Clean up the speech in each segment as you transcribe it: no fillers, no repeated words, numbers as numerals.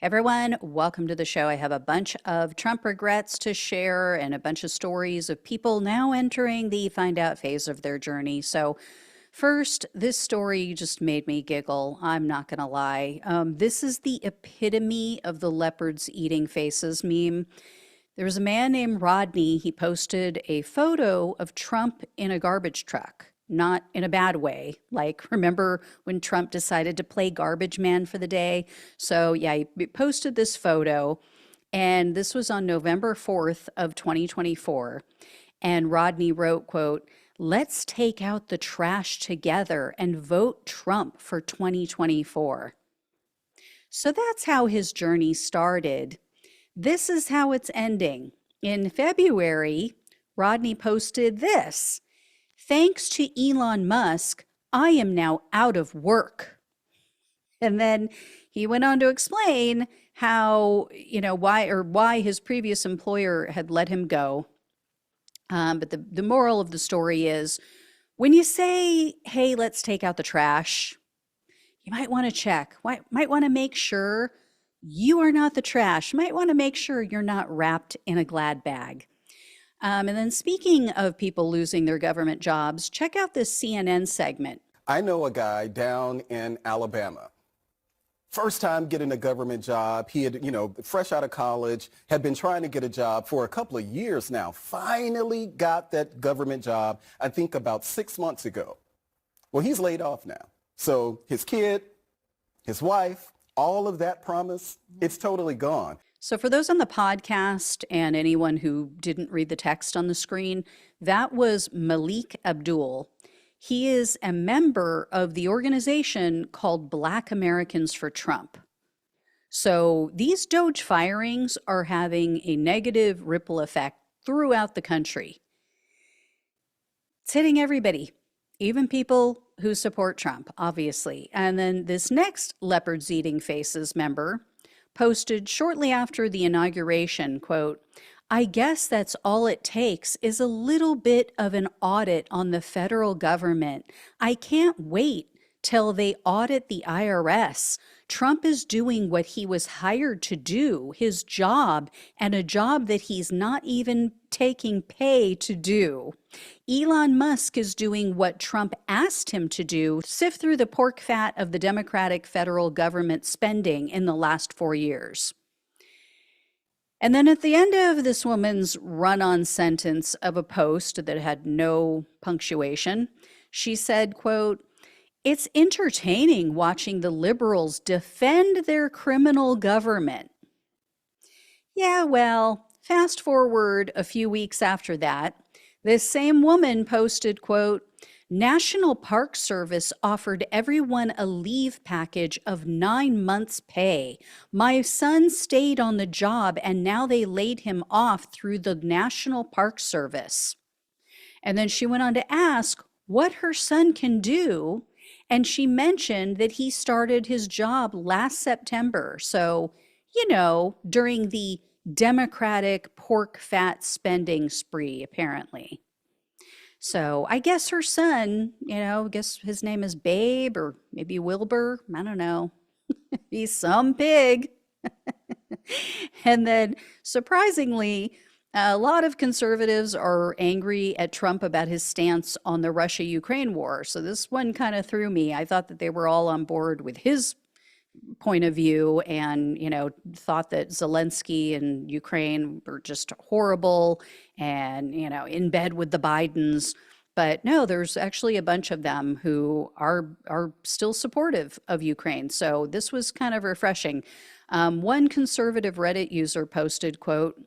Everyone, welcome to the show. I have a bunch of Trump regrets to share and a bunch of stories of people now entering the find out phase of their journey. So, first, this story just made me giggle. I'm not going to lie. This is the epitome of the leopards eating faces meme. There was a man named Rodney. He posted a photo of Trump in a garbage truck. Not in a bad way. Like, remember when Trump decided to play garbage man for the day? So, yeah, he posted this photo, and this was on November 4th of 2024. And Rodney wrote, quote, "Let's take out the trash together and vote Trump for 2024." So that's how his journey started. This is how it's ending. In February, Rodney posted this. "Thanks to Elon Musk, I am now out of work." And then he went on to explain how, why his previous employer had let him go. But the moral of the story is when you say, hey, let's take out the trash, you might want to check, might want to make sure you are not the trash, might want to make sure you're not wrapped in a Glad bag. And then speaking of people losing their government jobs, check out this CNN segment. I know a guy down in Alabama. First time getting a government job. He had, fresh out of college, had been trying to get a job for a couple of years now. Finally got that government job, I think about 6 months ago. Well, he's laid off now. So his kid, his wife, all of that promise, it's totally gone. So for those on the podcast and anyone who didn't read the text on the screen, that was Malik Abdul. He is a member of the organization called Black Americans for Trump. So these Doge firings are having a negative ripple effect throughout the country. It's hitting everybody, even people who support Trump, obviously. And then this next Leopards Eating Faces member posted shortly after the inauguration, quote, "I guess that's all it takes is a little bit of an audit on the federal government. I can't wait till they audit the IRS. Trump is doing what he was hired to do, his job, and a job that he's not even taking pay to do. Elon Musk is doing what Trump asked him to do, sift through the pork fat of the Democratic federal government spending in the last 4 years." And then at the end of this woman's run-on sentence of a post that had no punctuation, she said, quote, "It's entertaining watching the liberals defend their criminal government." Yeah, well, fast forward a few weeks after that, this same woman posted, quote, "National Park Service offered everyone a leave package of 9 months' pay. My son stayed on the job and now they laid him off through the National Park Service." And then she went on to ask what her son can do. And she mentioned that he started his job last September. So, during the Democratic pork fat spending spree, apparently. So I guess her son, I guess his name is Babe or maybe Wilbur. I don't know. He's some pig. And then surprisingly, a lot of conservatives are angry at Trump about his stance on the Russia-Ukraine war. So this one kind of threw me. I thought that they were all on board with his point of view and, thought that Zelensky and Ukraine were just horrible and, in bed with the Bidens. But no, there's actually a bunch of them who are still supportive of Ukraine. So this was kind of refreshing. One conservative Reddit user posted, quote,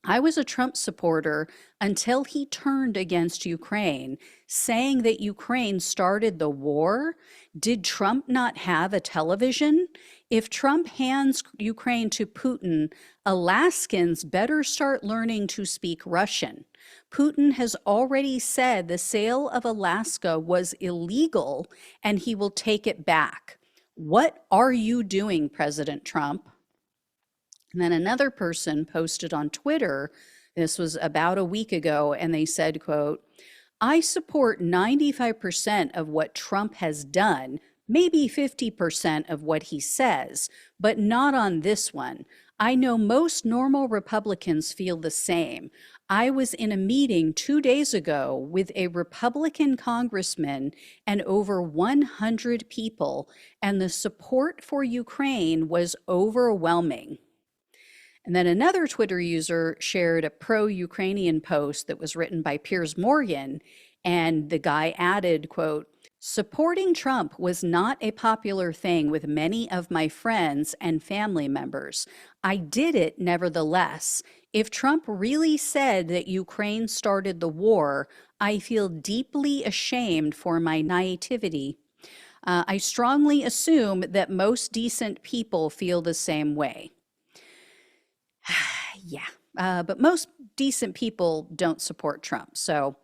"I was a Trump supporter until he turned against Ukraine, saying that Ukraine started the war. Did Trump not have a television? If Trump hands Ukraine to Putin, Alaskans better start learning to speak Russian. Putin has already said the sale of Alaska was illegal and he will take it back. What are you doing, President Trump?" And then another person posted on Twitter, this was about a week ago, and they said, quote, "I support 95% of what Trump has done, maybe 50% of what he says, but not on this one. I know most normal Republicans feel the same. I was in a meeting 2 days ago with a Republican congressman and over 100 people, and the support for Ukraine was overwhelming. And then another Twitter user shared a pro-Ukrainian post that was written by Piers Morgan, and the guy added, quote, supporting Trump was not a popular thing with many of my friends and family members. I did it nevertheless. If Trump really said that Ukraine started the war, I feel deeply ashamed for my naivety. I strongly assume that most decent people feel the same way. Yeah, but most decent people don't support Trump. So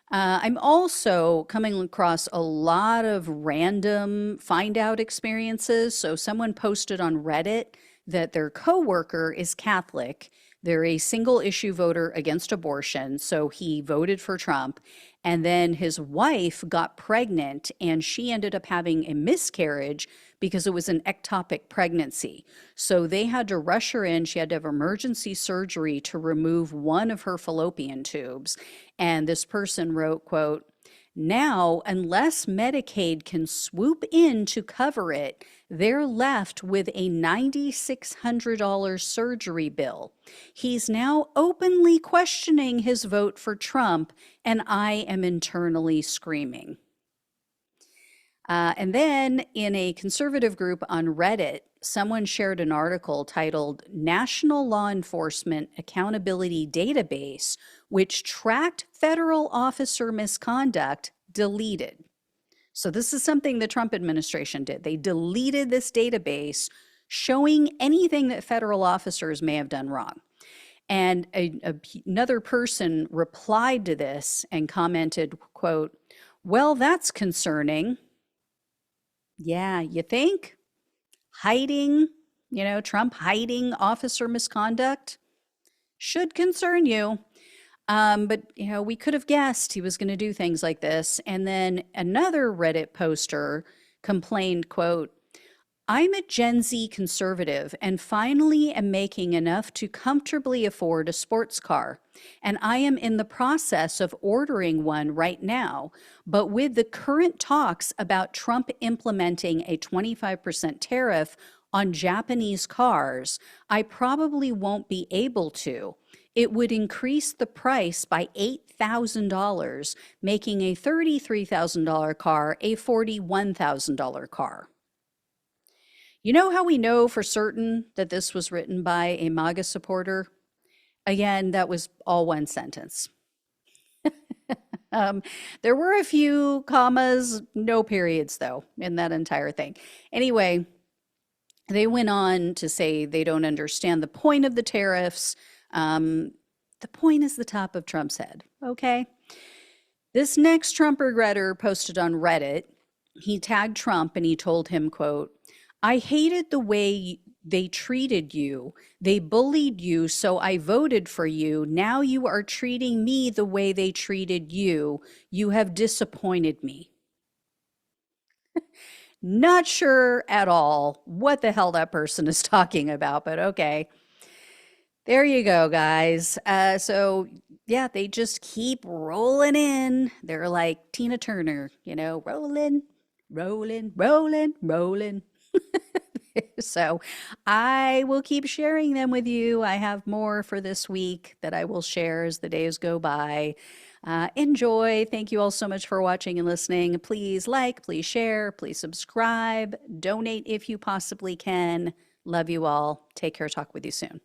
I'm also coming across a lot of random find out experiences. So someone posted on Reddit that their coworker is Catholic. They're a single issue voter against abortion, so he voted for Trump. And then his wife got pregnant and she ended up having a miscarriage because it was an ectopic pregnancy. So they had to rush her in. She had to have emergency surgery to remove one of her fallopian tubes. And this person wrote, quote, now, unless Medicaid can swoop in to cover it, they're left with a $9,600 surgery bill. He's now openly questioning his vote for Trump, and I am internally screaming. And then in a conservative group on Reddit, someone shared an article titled National Law Enforcement Accountability Database, which tracked federal officer misconduct, deleted. So this is something the Trump administration did. They deleted this database showing anything that federal officers may have done wrong. And another person replied to this and commented, quote, well, that's concerning. Yeah, you think? Hiding, Trump hiding officer misconduct should concern you. But, we could have guessed he was going to do things like this. And then another Reddit poster complained, quote, I'm a Gen Z conservative and finally am making enough to comfortably afford a sports car. And I am in the process of ordering one right now. But with the current talks about Trump implementing a 25% tariff on Japanese cars, I probably won't be able to. It would increase the price by $8,000, making a $33,000 car a $41,000 car. You know how we know for certain that this was written by a MAGA supporter? Again, that was all one sentence. There were a few commas, no periods though, in that entire thing. Anyway, they went on to say they don't understand the point of the tariffs. The point is the top of Trump's head, okay? This next Trump regretter posted on Reddit. He tagged Trump and he told him, quote, I hated the way they treated you. They bullied you, so I voted for you. Now you are treating me the way they treated you. You have disappointed me. Not sure at all what the hell that person is talking about, but okay. There you go, guys. So yeah, they just keep rolling in. They're like Tina Turner, rolling, rolling, rolling, rolling. So I will keep sharing them with you. I have more for this week that I will share as the days go by. Enjoy. Thank you all so much for watching and listening. Please like, please share, please subscribe, donate if you possibly can. Love you all. Take care. Talk with you soon.